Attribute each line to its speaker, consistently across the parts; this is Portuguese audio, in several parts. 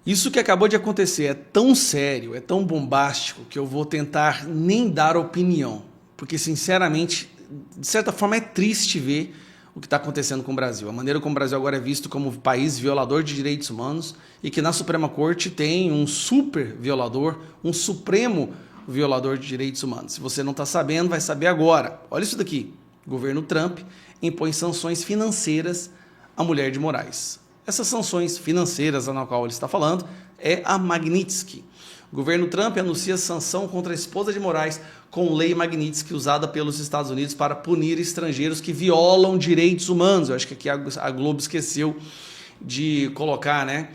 Speaker 1: Isso que acabou de acontecer é tão sério, é tão bombástico, que eu vou tentar nem dar opinião. Porque, sinceramente, de certa forma é triste ver o que está acontecendo com o Brasil. A maneira como o Brasil agora é visto como país violador de direitos humanos e que na Suprema Corte tem um super violador, um supremo violador de direitos humanos. Se você não está sabendo, vai saber agora. Olha isso daqui. O governo Trump impõe sanções financeiras à mulher de Moraes. Essas sanções financeiras na qual ele está falando é a Magnitsky. O governo Trump anuncia sanção contra a esposa de Moraes com lei Magnitsky usada pelos Estados Unidos para punir estrangeiros que violam direitos humanos. Eu acho que aqui a Globo esqueceu de colocar, né?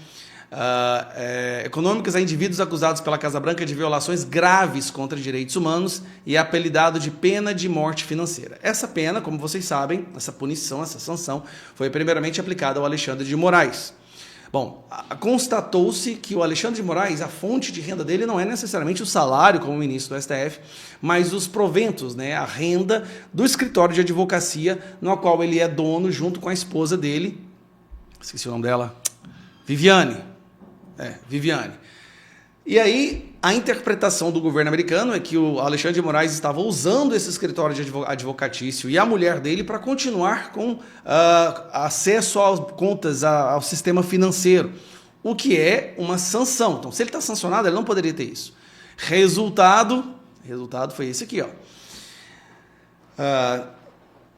Speaker 1: Econômicas a indivíduos acusados pela Casa Branca de violações graves contra direitos humanos e é apelidado de pena de morte financeira. Essa pena, como vocês sabem, essa punição, essa sanção, foi primeiramente aplicada ao Alexandre de Moraes. Bom, constatou-se que o Alexandre de Moraes, a fonte de renda dele não é necessariamente o salário como ministro do STF, mas os proventos, né, a renda do escritório de advocacia no qual ele é dono junto com a esposa dele, esqueci o nome dela, Viviane. E aí, a interpretação do governo americano é que o Alexandre de Moraes estava usando esse escritório de advocatício e a mulher dele para continuar com acesso às contas, ao sistema financeiro, o que é uma sanção. Então, se ele está sancionado, ele não poderia ter isso. Resultado foi esse aqui, ó.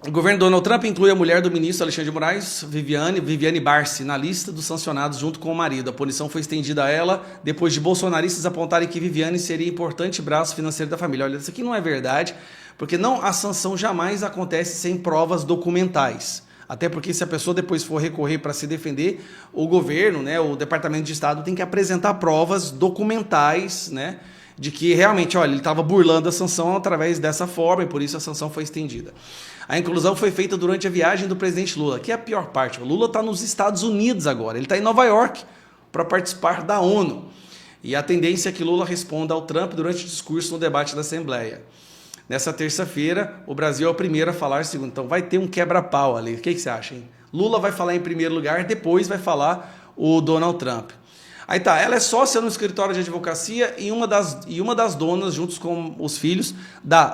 Speaker 1: O governo Donald Trump inclui a mulher do ministro Alexandre de Moraes, Viviane Barsi, na lista dos sancionados junto com o marido. A punição foi estendida a ela depois de bolsonaristas apontarem que Viviane seria importante braço financeiro da família. Olha, isso aqui não é verdade, porque a sanção jamais acontece sem provas documentais. Até porque se a pessoa depois for recorrer para se defender, o governo, né, o Departamento de Estado tem que apresentar provas documentais, né, de que realmente, olha, ele estava burlando a sanção através dessa forma e por isso a sanção foi estendida. A inclusão foi feita durante a viagem do presidente Lula, que é a pior parte. O Lula está nos Estados Unidos agora, ele está em Nova York para participar da ONU. E a tendência é que Lula responda ao Trump durante o discurso no debate da Assembleia. Nessa terça-feira, o Brasil é o primeiro a falar segundo. Então vai ter um quebra-pau ali. O que você acha, hein? Lula vai falar em primeiro lugar, depois vai falar o Donald Trump. Aí tá, ela é sócia no escritório de advocacia e uma das donas, juntos com os filhos,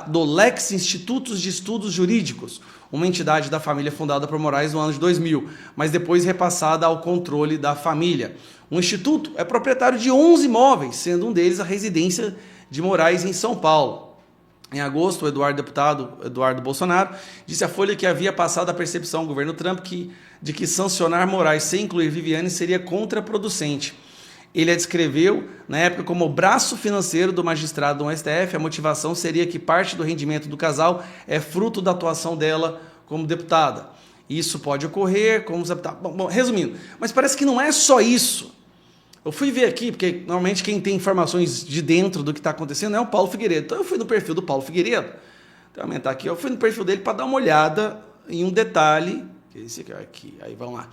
Speaker 1: do Lex Institutos de Estudos Jurídicos, uma entidade da família fundada por Moraes no ano de 2000, mas depois repassada ao controle da família. O instituto é proprietário de 11 imóveis, sendo um deles a residência de Moraes em São Paulo. Em agosto, o deputado Eduardo Bolsonaro disse à Folha que havia passado a percepção ao governo Trump de que sancionar Moraes sem incluir Viviane seria contraproducente. Ele a descreveu, na época, como o braço financeiro do magistrado no STF. A motivação seria que parte do rendimento do casal é fruto da atuação dela como deputada. Isso pode ocorrer como deputada. Bom, resumindo, mas parece que não é só isso. Eu fui ver aqui, porque normalmente quem tem informações de dentro do que está acontecendo é o Paulo Figueiredo. Então eu fui no perfil do Paulo Figueiredo, vou aumentar aqui, eu fui no perfil dele para dar uma olhada em um detalhe, que é esse aqui, aí vamos lá.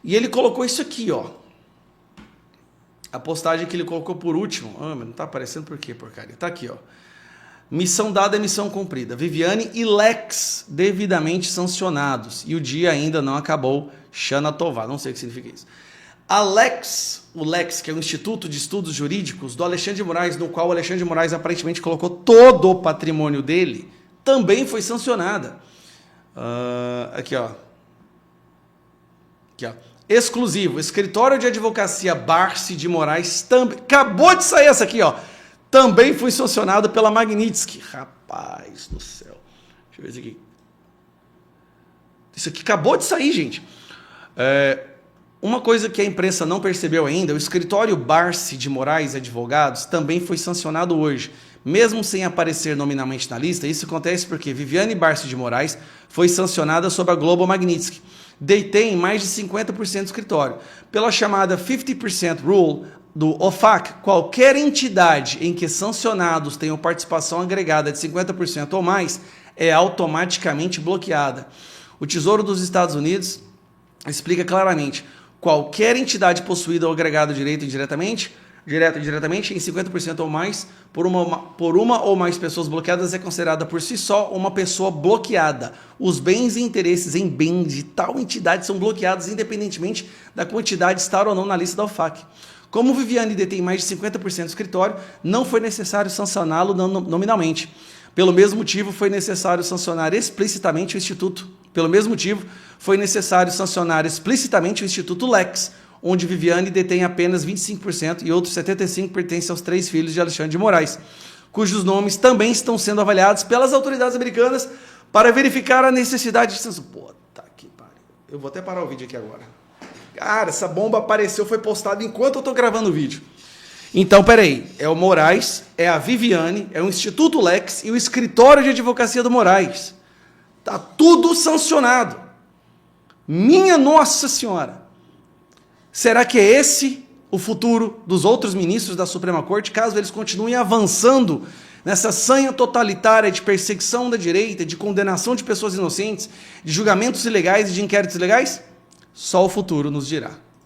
Speaker 1: E ele colocou isso aqui, ó. A postagem que ele colocou por último, mas não está aparecendo por quê, porcaria? Está aqui, ó. Missão dada é missão cumprida. Viviane e Lex devidamente sancionados. E o dia ainda não acabou. Xana Tovar, não sei o que significa isso. O Lex, que é o Instituto de Estudos Jurídicos do Alexandre de Moraes, no qual o Alexandre de Moraes aparentemente colocou todo o patrimônio dele, também foi sancionada. Aqui, ó. Exclusivo, escritório de advocacia Barsi de Moraes também, acabou de sair essa aqui, ó, também foi sancionado pela Magnitsky. Rapaz do céu, deixa eu ver isso aqui. Isso aqui acabou de sair, gente. Uma coisa que a imprensa não percebeu ainda, o escritório Barsi de Moraes Advogados também foi sancionado hoje, mesmo sem aparecer nominalmente na lista. Isso acontece porque Viviane Barsi de Moraes foi sancionada sob a Global Magnitsky. Detém mais de 50% do escritório. Pela chamada 50% Rule do OFAC, qualquer entidade em que sancionados tenham participação agregada de 50% ou mais é automaticamente bloqueada. O Tesouro dos Estados Unidos explica claramente: qualquer entidade possuída ou agregada direto e indiretamente em 50% ou mais, por uma ou mais pessoas bloqueadas, é considerada por si só uma pessoa bloqueada. Os bens e interesses em bem de tal entidade são bloqueados independentemente da quantidade estar ou não na lista da OFAC. Como Viviane detém mais de 50% do escritório, não foi necessário sancioná-lo nominalmente. Pelo mesmo motivo, foi necessário sancionar explicitamente o Instituto. Pelo mesmo motivo, foi necessário sancionar explicitamente o Instituto Lex, onde Viviane detém apenas 25% e outros 75% pertencem aos 3 filhos de Alexandre de Moraes, cujos nomes também estão sendo avaliados pelas autoridades americanas para verificar a necessidade de censura. Puta que pariu. Eu vou até parar o vídeo aqui agora. Cara, essa bomba apareceu, foi postada enquanto eu tô gravando o vídeo. Então, peraí, é o Moraes, é a Viviane, é o Instituto Lex e o Escritório de Advocacia do Moraes. Tá tudo sancionado. Minha Nossa Senhora. Será que é esse o futuro dos outros ministros da Suprema Corte, caso eles continuem avançando nessa sanha totalitária de perseguição da direita, de condenação de pessoas inocentes, de julgamentos ilegais e de inquéritos ilegais? Só o futuro nos dirá.